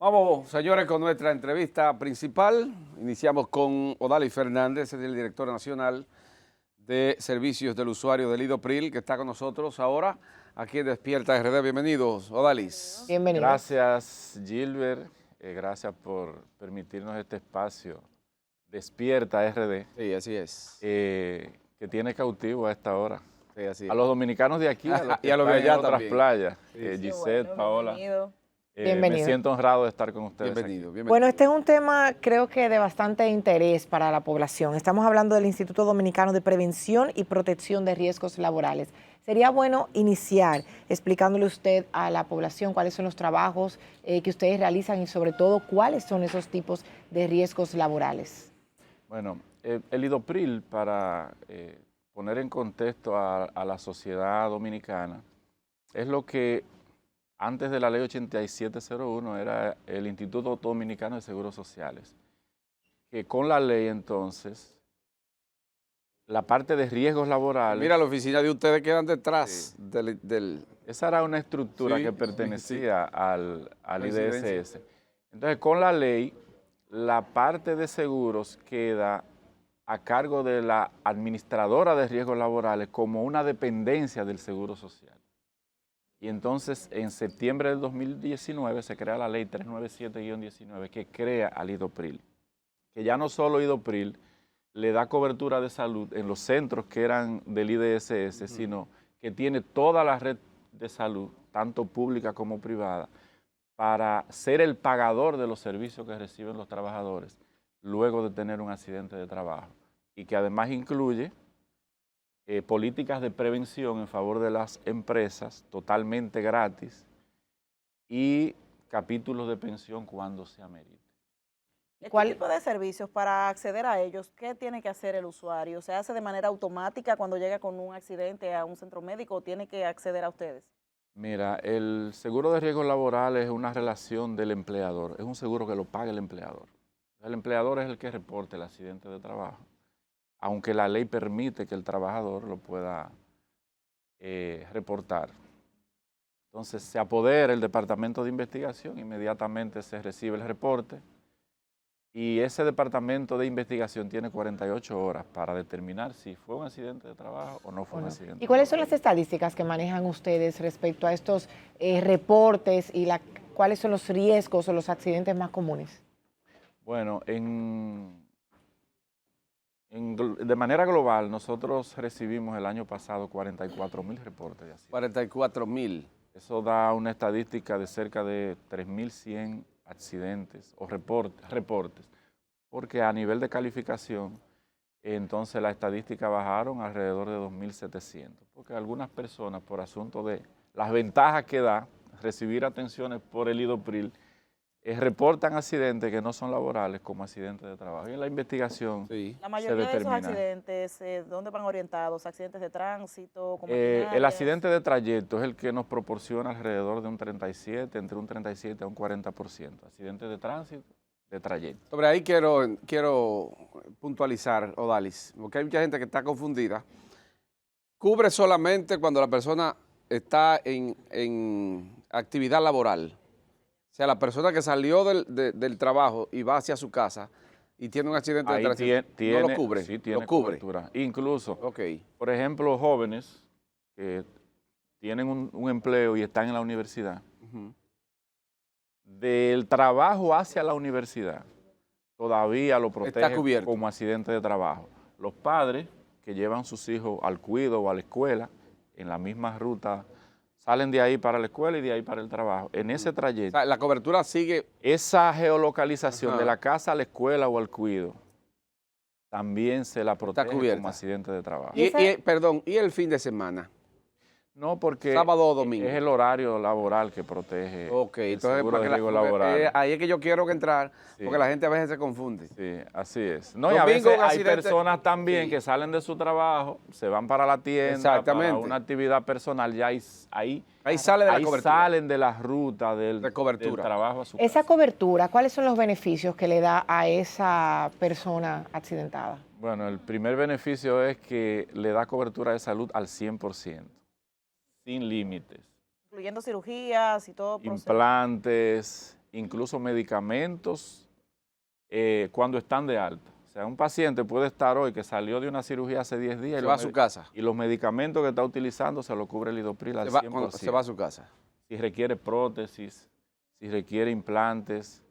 Vamos, señores, con nuestra entrevista principal. Iniciamos con Odalis Fernández, es el director nacional de Servicios del Usuario del IDOPRIL, que está con nosotros ahora aquí en Despierta RD. Bienvenidos, Odalis. Bienvenido. Gracias, Gilbert. Gracias por permitirnos este espacio. Despierta RD. Sí, así es. Que tiene cautivo a esta hora. Sí, así es. A los dominicanos de aquí, a los que y a los de están en allá otras también. playas. Sí, Gisette, bueno, Paola. bienvenido. Me Bienvenido. siento honrado de estar con ustedes. Bienvenido, aquí. bienvenido. Bueno, este es un tema creo que de bastante interés para la población. Estamos hablando del Instituto Dominicano de Prevención y Protección de Riesgos Laborales. Sería bueno iniciar explicándole usted a la población cuáles son los trabajos que ustedes realizan y sobre todo cuáles son esos tipos de riesgos laborales. Bueno, el IDOPRIL, para poner en contexto a la sociedad dominicana, es lo que antes de la ley 8701 era el Instituto Dominicano de Seguros Sociales, que con la ley entonces, la parte de riesgos laborales... Mira, la oficina de ustedes quedan detrás del... Esa era una estructura Sí, que pertenecía al Presidencia. IDSS. Entonces, con la ley, la parte de seguros queda a cargo de la administradora de riesgos laborales como una dependencia del Seguro Social. Y entonces, en septiembre del 2019 se crea la ley 397-19 que crea al IDOPRIL, que ya no solo IDOPRIL le da cobertura de salud en los centros que eran del IDSS, sino que tiene toda la red de salud, tanto pública como privada, para ser el pagador de los servicios que reciben los trabajadores luego de tener un accidente de trabajo. Y que además incluye políticas de prevención en favor de las empresas totalmente gratis y capítulos de pensión cuando se amerite. ¿Cuál tipo de servicios para acceder a ellos? ¿Qué tiene que hacer el usuario? ¿Se hace de manera automática cuando llega con un accidente a un centro médico o tiene que acceder a ustedes? Mira, el seguro de riesgos laborales es una relación del empleador, es un seguro que lo paga el empleador. El empleador es el que reporta el accidente de trabajo, aunque la ley permite que el trabajador lo pueda reportar. Entonces se apodera el departamento de investigación, inmediatamente se recibe el reporte y ese departamento de investigación tiene 48 horas para determinar si fue un accidente de trabajo o no fue un accidente. ¿Y cuáles son las estadísticas que manejan ustedes respecto a estos reportes y cuáles son los riesgos o los accidentes más comunes? Bueno, de manera global, nosotros recibimos el año pasado 44.000 reportes de accidentes. 44.000. Eso da una estadística de cerca de 3.100 accidentes o reportes, porque a nivel de calificación, entonces las estadísticas bajaron alrededor de 2.700, porque algunas personas, por asunto de las ventajas que da recibir atenciones por el IDOPRIL, reportan accidentes que no son laborales como accidentes de trabajo. Y en la investigación La mayoría de esos accidentes, ¿dónde van orientados? ¿Accidentes de tránsito? El accidente de trayecto es el que nos proporciona alrededor de un 37, entre un 37 a un 40%. Accidentes de tránsito, de trayecto. Sobre ahí quiero puntualizar, Odalis, porque hay mucha gente que está confundida. Cubre solamente cuando la persona está en actividad laboral. O sea, la persona que salió del trabajo y va hacia su casa y tiene un accidente de tránsito, no lo cubre. Sí, tiene lo cubre. cobertura. Incluso, Okay. por ejemplo, jóvenes que tienen un empleo y están en la universidad, del trabajo hacia la universidad, todavía lo protege como accidente de trabajo. Los padres que llevan sus hijos al cuido o a la escuela, en la misma ruta, salen de ahí para la escuela y de ahí para el trabajo. En ese trayecto, O sea, la cobertura sigue. esa geolocalización de la casa a la escuela o al cuido, también se la protege como accidente de trabajo. Perdón, ¿y el fin de semana? No, porque sábado o domingo. Es el horario laboral que protege el entonces, seguro de riesgo laboral. Ahí es que yo quiero entrar, porque la gente a veces se confunde. Sí, así es. No, y a veces hay personas también que salen de su trabajo, se van para la tienda, para una actividad personal, ya ahí sale de la cobertura. Salen de la ruta del trabajo a su casa. Esa cobertura, ¿cuáles son los beneficios que le da a esa persona accidentada? Bueno, el primer beneficio es que le da cobertura de salud al 100%. Sin límites. Incluyendo cirugías y todo. Implantes, incluso medicamentos cuando están de alta. O sea, un paciente puede estar hoy que salió de una cirugía hace 10 días Se va a su casa. y los medicamentos que está utilizando se lo cubre el Lidopril al 100%. Se va a su casa. Si requiere prótesis, si requiere implantes,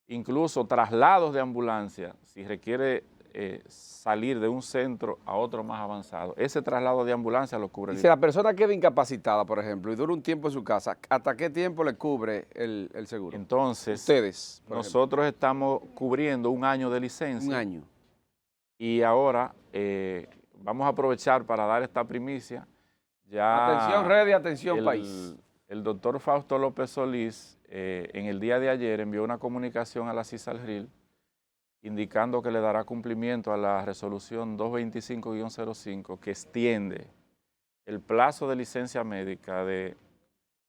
incluso traslados de ambulancia, si requiere salir de un centro a otro más avanzado. Ese traslado de ambulancia lo cubre Y el si la persona queda incapacitada, por ejemplo, y dura un tiempo en su casa, ¿hasta qué tiempo le cubre el seguro? Entonces, Ustedes, por nosotros estamos cubriendo un año de licencia. un año. Y ahora vamos a aprovechar para dar esta primicia. Ya Atención red y atención país. El doctor Fausto López Solís en el día de ayer envió una comunicación a la CISALRIL indicando que le dará cumplimiento a la resolución 225-05 que extiende el plazo de licencia médica de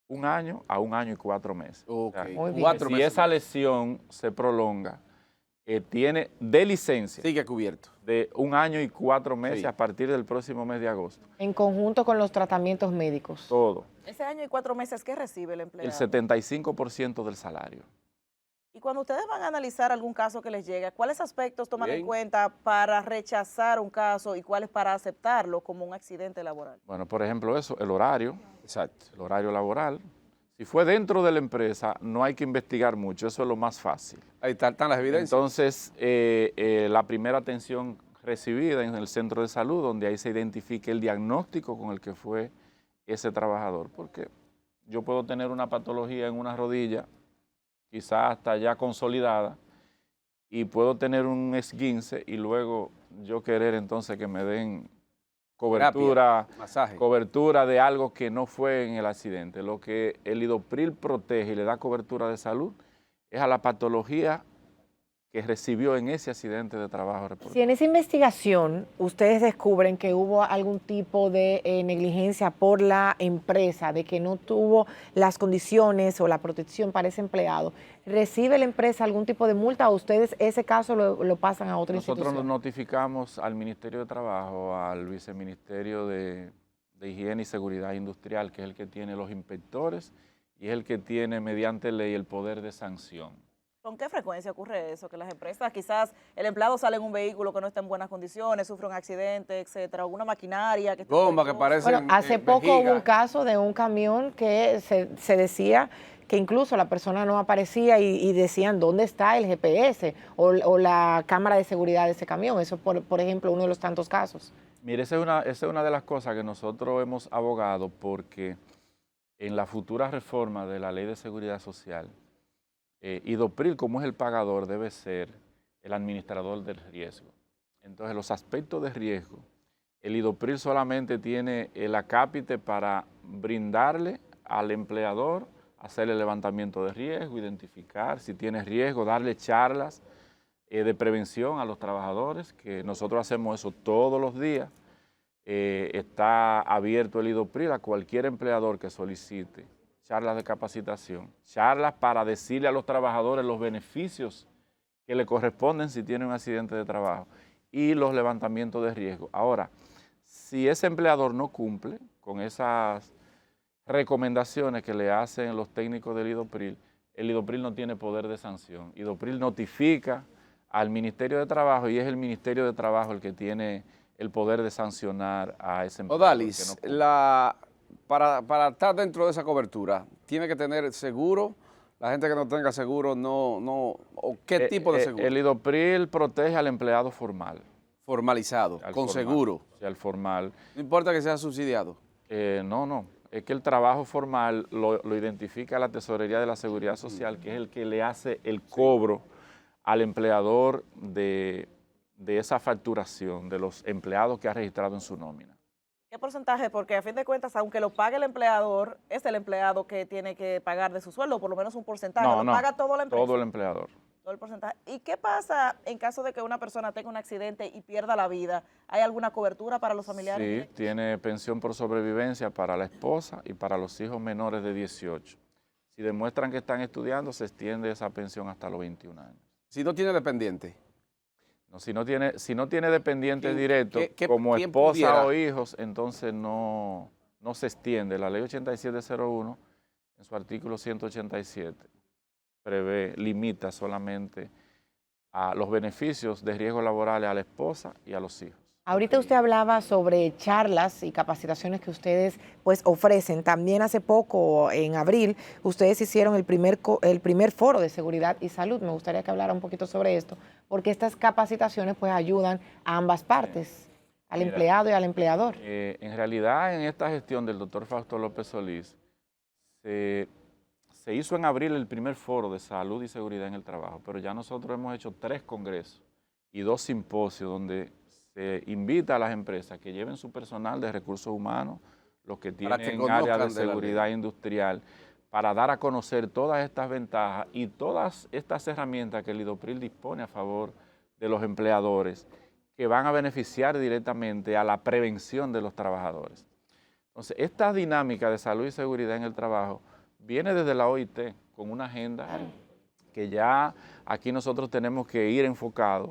1 año a 1 año y 4 meses. Ok, O sea, Muy bien. 4 si meses. esa lesión se prolonga, tiene de licencia Sigue cubierto. de 1 año y 4 meses Sí. a partir del próximo mes de agosto. En conjunto con los tratamientos médicos. Todo. Ese año y 4 meses, ¿qué recibe el empleado? El 75% del salario. Y cuando ustedes van a analizar algún caso que les llega, ¿cuáles aspectos toman en Bien. cuenta para rechazar un caso y cuáles para aceptarlo como un accidente laboral? Bueno, por ejemplo eso, el horario Exacto. laboral. Si fue dentro de la empresa, no hay que investigar mucho, eso es lo más fácil. Ahí están las evidencias. Entonces, la primera atención recibida en el centro de salud, donde ahí se identifique el diagnóstico con el que fue ese trabajador, porque yo puedo tener una patología en una rodilla, quizás hasta ya consolidada, y puedo tener un esguince y luego yo querer entonces que me den cobertura, Masaje. cobertura de algo que no fue en el accidente. Lo que el Lidopril protege y le da cobertura de salud es a la patología que recibió en ese accidente de trabajo. Si en esa investigación ustedes descubren que hubo algún tipo de negligencia por la empresa, de que no tuvo las condiciones o la protección para ese empleado, ¿recibe la empresa algún tipo de multa o ustedes ese caso lo pasan a otra Nosotros nos institución? notificamos al Ministerio de Trabajo, al Viceministerio de Higiene y Seguridad Industrial, que es el que tiene los inspectores y es el que tiene mediante ley el poder de sanción. ¿Con qué frecuencia ocurre eso? Que las empresas, quizás el empleado sale en un vehículo que no está en buenas condiciones, sufre un accidente, etcétera, alguna maquinaria que esté Bomba que defectuosa. parece. Bueno, hace poco hubo un caso de un camión que se decía que incluso la persona no aparecía y decían dónde está el GPS o la cámara de seguridad de ese camión. Eso, por ejemplo, uno de los tantos casos. Mire, esa es una de las cosas que nosotros hemos abogado porque en la futura reforma de la Ley de Seguridad Social, Lidopril, como es el pagador, debe ser el administrador del riesgo. Entonces, los aspectos de riesgo, el Lidopril solamente tiene el acápite para brindarle al empleador, hacer el levantamiento de riesgo, identificar si tiene riesgo, darle charlas de prevención a los trabajadores, que nosotros hacemos eso todos los días. Está abierto el Lidopril a cualquier empleador que solicite charlas de capacitación, charlas para decirle a los trabajadores los beneficios que le corresponden si tiene un accidente de trabajo y los levantamientos de riesgo. Ahora, si ese empleador no cumple con esas recomendaciones que le hacen los técnicos del Lidopril, el Lidopril no tiene poder de sanción. Lidopril notifica al Ministerio de Trabajo y es el Ministerio de Trabajo el que tiene el poder de sancionar a ese empleador. Odalis, que no cumple. para estar dentro de esa cobertura, tiene que tener seguro. La gente que no tenga seguro, ¿o qué tipo de seguro? El Lidopril protege al empleado formal. Formalizado, Al con formal, seguro. sí, al formal. No importa que sea subsidiado. No. Es que el trabajo formal lo identifica la Tesorería de la Seguridad Social, que es el que le hace el cobro al empleador de esa facturación de los empleados que ha registrado en su nómina. ¿Qué porcentaje? Porque a fin de cuentas, aunque lo pague el empleador, es el empleado que tiene que pagar de su sueldo, por lo menos un porcentaje. ¿Lo paga toda la empresa? Todo el empleador. Todo el porcentaje. ¿Y qué pasa en caso de que una persona tenga un accidente y pierda la vida? ¿Hay alguna cobertura para los familiares? Sí, directos? tiene pensión por sobrevivencia para la esposa y para los hijos menores de 18. Si demuestran que están estudiando, se extiende esa pensión hasta los 21 años. Si no tiene dependiente. No, si no tiene dependientes directos, como quién esposa pudiera? o hijos, entonces no se extiende. La ley 8701, en su artículo 187, limita solamente a los beneficios de riesgos laborales a la esposa y a los hijos. Ahorita usted hablaba sobre charlas y capacitaciones que ustedes pues ofrecen. También hace poco, en abril, ustedes hicieron el primer foro de seguridad y salud. Me gustaría que hablara un poquito sobre esto, porque estas capacitaciones pues ayudan a ambas partes, al empleado y al empleador. En realidad, en esta gestión del doctor Fausto López Solís, se hizo en abril el primer foro de salud y seguridad en el trabajo, pero ya nosotros hemos hecho 3 congresos y 2 simposios donde se invita a las empresas que lleven su personal de recursos humanos, los que tienen áreas de seguridad industrial, para dar a conocer todas estas ventajas y todas estas herramientas que el IDOPRIL dispone a favor de los empleadores, que van a beneficiar directamente a la prevención de los trabajadores. Entonces, esta dinámica de salud y seguridad en el trabajo viene desde la OIT con una agenda que ya aquí nosotros tenemos que ir enfocados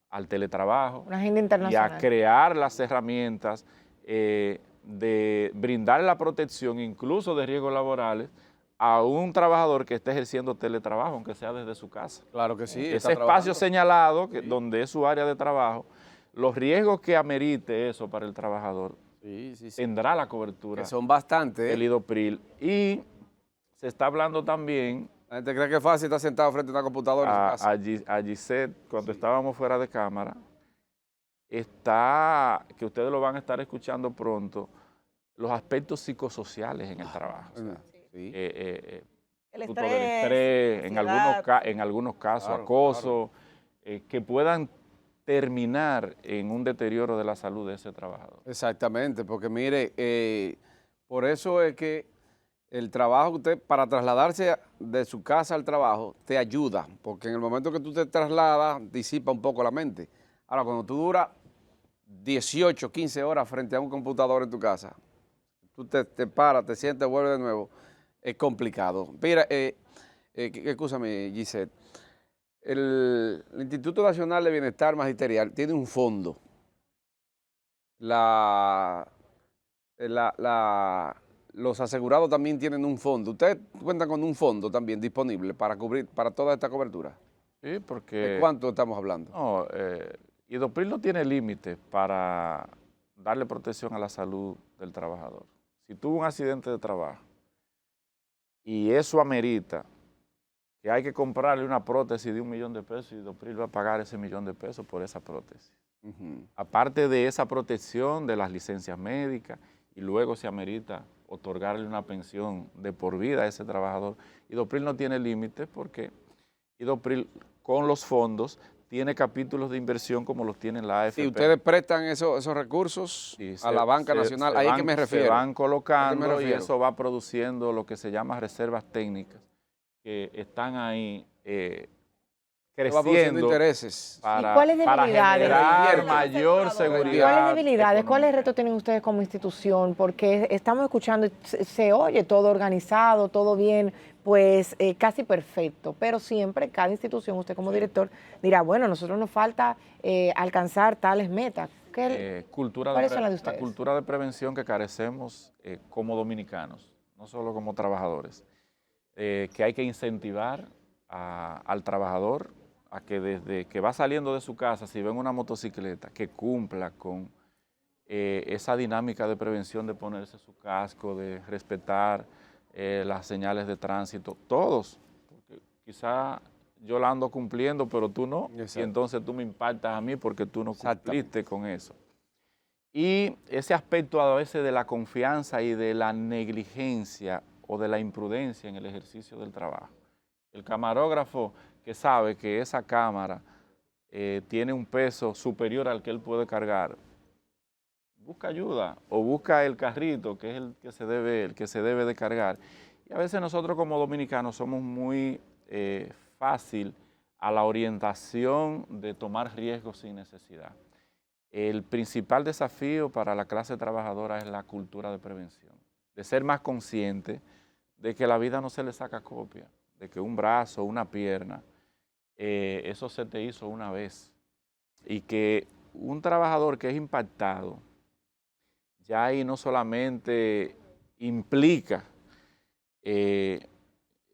al teletrabajo, una agenda internacional, y a crear las herramientas de brindar la protección incluso de riesgos laborales a un trabajador que esté ejerciendo teletrabajo, aunque sea desde su casa. Claro que sí. Ese espacio señalado, donde es su área de trabajo, los riesgos que amerite eso para el trabajador, tendrá la cobertura. Que son bastantes. El IDOPRIL. Y se está hablando también. La gente cree que es fácil estar sentado frente a una computadora. A Gisette, cuando estábamos fuera de cámara, que ustedes lo van a estar escuchando pronto, los aspectos psicosociales en el trabajo. O sea, el estrés, en algunos casos, claro, acoso, que puedan terminar en un deterioro de la salud de ese trabajador. Exactamente, porque mire, por eso es que el trabajo, usted para trasladarse de su casa al trabajo, te ayuda, porque en el momento que tú te trasladas, disipa un poco la mente. Ahora, cuando tú duras 18, 15 horas frente a un computador en tu casa, tú te paras, te sientes, vuelves de nuevo, es complicado. Mira, escúchame, Gisette, el Instituto Nacional de Bienestar Magisterial tiene un fondo. Los asegurados también tienen un fondo. ¿Ustedes cuentan con un fondo también disponible para cubrir, para toda esta cobertura? Sí, porque... ¿De cuánto estamos hablando? No, IDOPRIL no tiene límites para darle protección a la salud del trabajador. Si tuvo un accidente de trabajo y eso amerita que hay que comprarle una prótesis de $1 millón, y IDOPRIL va a pagar ese $1 millón por esa prótesis. Aparte de esa protección de las licencias médicas, y luego se amerita otorgarle una pensión de por vida a ese trabajador. IDOPRIL no tiene límites porque IDOPRIL con los fondos tiene capítulos de inversión como los tiene la AFP. ¿Y ustedes prestan esos recursos a la banca nacional? ¿Ahí que me refiero? Se van colocando y eso va produciendo lo que se llama reservas técnicas que están ahí creciendo intereses para generar mayor seguridad. ¿Cuáles debilidades, cuáles retos tienen ustedes como institución? Porque estamos escuchando, se oye todo organizado, todo bien, pues casi perfecto, pero siempre cada institución, usted como director, dirá, bueno, a nosotros nos falta alcanzar tales metas. ¿Cuáles son las de ustedes? La cultura de prevención que carecemos como dominicanos, no solo como trabajadores, que hay que incentivar al trabajador a que desde que va saliendo de su casa, si ven una motocicleta, que cumpla con esa dinámica de prevención de ponerse su casco, de respetar las señales de tránsito, todos, porque quizá yo la ando cumpliendo, pero tú no, y entonces tú me impactas a mí porque tú no cumpliste con eso. Y ese aspecto a veces de la confianza y de la negligencia o de la imprudencia en el ejercicio del trabajo. El camarógrafo que sabe que esa cámara tiene un peso superior al que él puede cargar, busca ayuda o busca el carrito que es el que se debe de cargar. Y a veces nosotros como dominicanos somos muy fácil a la orientación de tomar riesgos sin necesidad. El principal desafío para la clase trabajadora es la cultura de prevención, de ser más consciente de que la vida no se le saca copia, de que un brazo, una pierna, eso se te hizo una vez, y que un trabajador que es impactado, ya ahí no solamente implica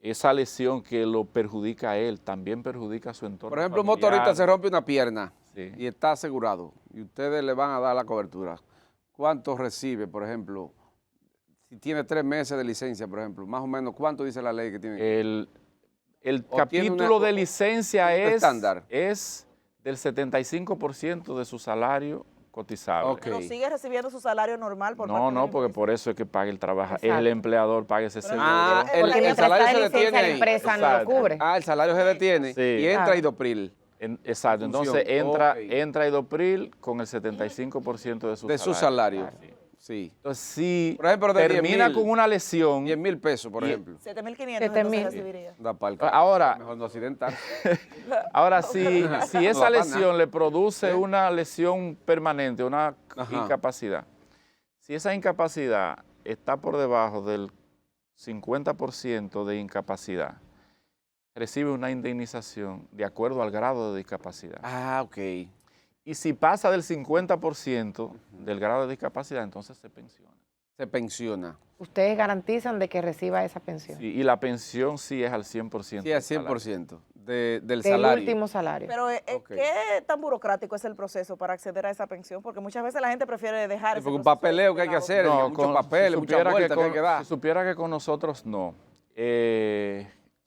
esa lesión que lo perjudica a él, también perjudica a su entorno Por ejemplo, un familiar. motorista se rompe una pierna Sí. y está asegurado y ustedes le van a dar la cobertura. ¿Cuánto recibe, por ejemplo, si tiene 3 meses de licencia, por ejemplo? Más o menos, ¿cuánto dice la ley que tiene? El ¿O tiene capítulo una- de licencia estándar? es del 75% de su salario cotizable. Ok. Pero sigue recibiendo su salario normal por parte No, de no, la porque empresa. por eso es que paga el trabajador, Exacto. el empleador paga ese seguro. Ah, Porque el mientras salario está se de licencia, detiene la ahí. empresa no lo Exacto. cubre. Ah, el salario se detiene Sí. y entra Claro. Idopril Exacto, función. entonces Ok. entra Idopril con el 75% de su de salario. su salario. Sí. Sí. Entonces, si Por ejemplo, de termina 10,000. con una lesión, 10,000 pesos, por Y- ejemplo. 7.500 7.000. entonces recibiría. Da pa'l Ahora- mejor no accidentar. ahora si No esa da pa' lesión nada. le produce una lesión permanente, una Ajá. incapacidad, si esa incapacidad está por debajo del 50% de incapacidad, recibe una indemnización de acuerdo al grado de discapacidad. Ah, ok. Y si pasa del 50% del grado de discapacidad, entonces se pensiona. Se pensiona. Ustedes garantizan de que reciba esa pensión. Sí, y la pensión sí es al 100%. Sí, al del salario. 100% del Del salario. último salario. Pero Ok. ¿qué tan burocrático es el proceso para acceder a esa pensión? Porque muchas veces la gente prefiere dejar Sí, ese porque un proceso papeleo que hay que lado. hacer, muchos con- papeles, si muchas supiera vueltas que hay que dar. Si supiera que con nosotros no.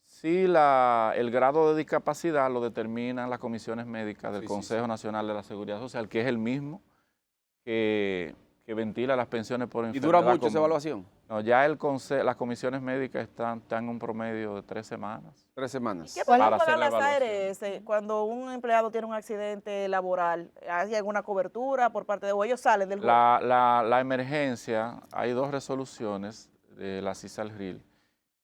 Sí, el grado de discapacidad lo determinan las comisiones médicas del Sí, sí, Consejo Nacional de la Seguridad Social, que es el mismo que ventila las pensiones por ¿Y enfermedad. dura mucho esa común. evaluación? No, ya las comisiones médicas están en un promedio de 3 semanas. 3 semanas. ¿Qué ¿Cuál- pueden para hacer pagar la las evaluación. ARS cuando un empleado tiene un accidente laboral? ¿Hay alguna cobertura por parte de o ellos salen del juego? La emergencia, hay 2 resoluciones de la CISALRIL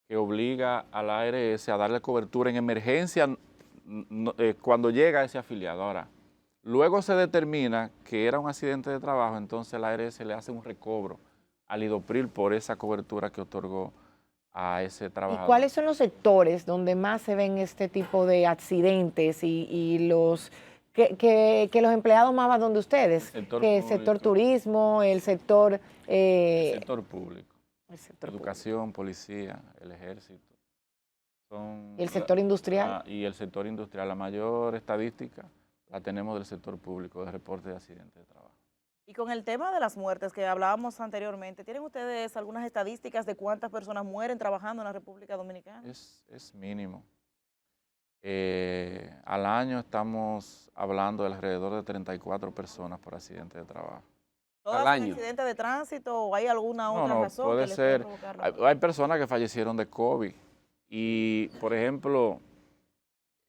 que obliga a la ARS a darle cobertura en emergencia cuando llega ese afiliado. Ahora, luego se determina que era un accidente de trabajo, entonces la ARS le hace un recobro al Idopril por esa cobertura que otorgó a ese ¿Y trabajador. cuáles son los sectores donde más se ven este tipo de accidentes y los que los empleados más van donde ustedes? Sector Que el sector público. turismo, el sector, El sector público, el sector público. educación, policía, el ejército. Son ¿Y el sector industrial? Y el sector industrial, la mayor estadística la tenemos del sector público, de reporte de accidentes de trabajo. Y con el tema de las muertes que hablábamos anteriormente, ¿tienen ustedes algunas estadísticas de cuántas personas mueren trabajando en la República Dominicana? Es mínimo. Al año estamos hablando de alrededor de 34 personas por accidente de trabajo. ¿Todas al son año. accidentes de tránsito o hay alguna No, otra no, razón puede que les pueda ser. provocar la Hay, muerte? hay personas que fallecieron de COVID y, por ejemplo,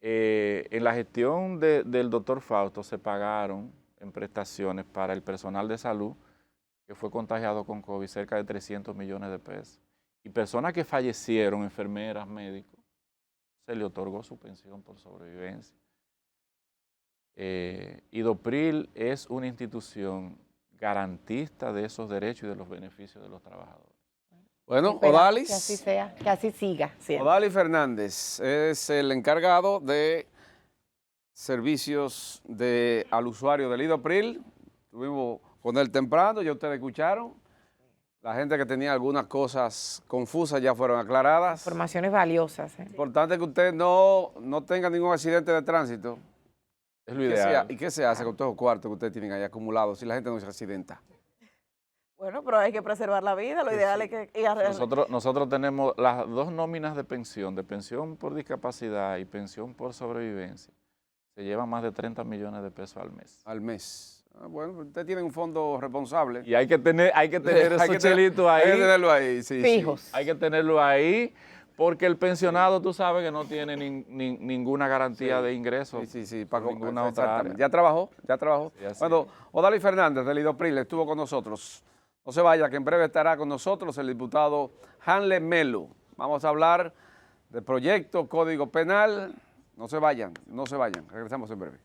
en la gestión del doctor Fausto se pagaron en prestaciones para el personal de salud que fue contagiado con COVID cerca de 300 millones de pesos. Y personas que fallecieron, enfermeras, médicos, se le otorgó su pensión por sobrevivencia. Idopril es una institución garantista de esos derechos y de los beneficios de los trabajadores. Bueno, Esperamos Odalis. Que así sea, que así siga siendo. Odalis Fernández es el encargado de servicios al usuario del Idopril. Estuvimos con él temprano, ya ustedes escucharon. La gente que tenía algunas cosas confusas ya fueron aclaradas. Informaciones valiosas. Importante que usted no tenga ningún accidente de tránsito. Es lo ideal. ¿Y qué se hace con todos los cuartos que ustedes tienen ahí acumulados si la gente no se accidenta? Bueno, pero hay que preservar la vida, lo ideal es que... Nosotros tenemos las 2 nóminas de pensión por discapacidad y pensión por sobrevivencia. Se llevan más de 30 millones de pesos al mes. Al mes. Ah, bueno, usted tiene un fondo responsable. Y hay que tener esos chelitos Hay que ahí. tenerlo ahí, sí. Fijos. Hay que tenerlo ahí porque el pensionado, tú sabes que no tiene ninguna garantía de ingresos. Sí, por ninguna otra exactamente. área. Ya trabajó. Sí, así Bueno, es. Odalis Fernández del Idopril estuvo con nosotros. No se vaya, que en breve estará con nosotros el diputado Hanle Melo. Vamos a hablar del proyecto Código Penal. No se vayan. Regresamos en breve.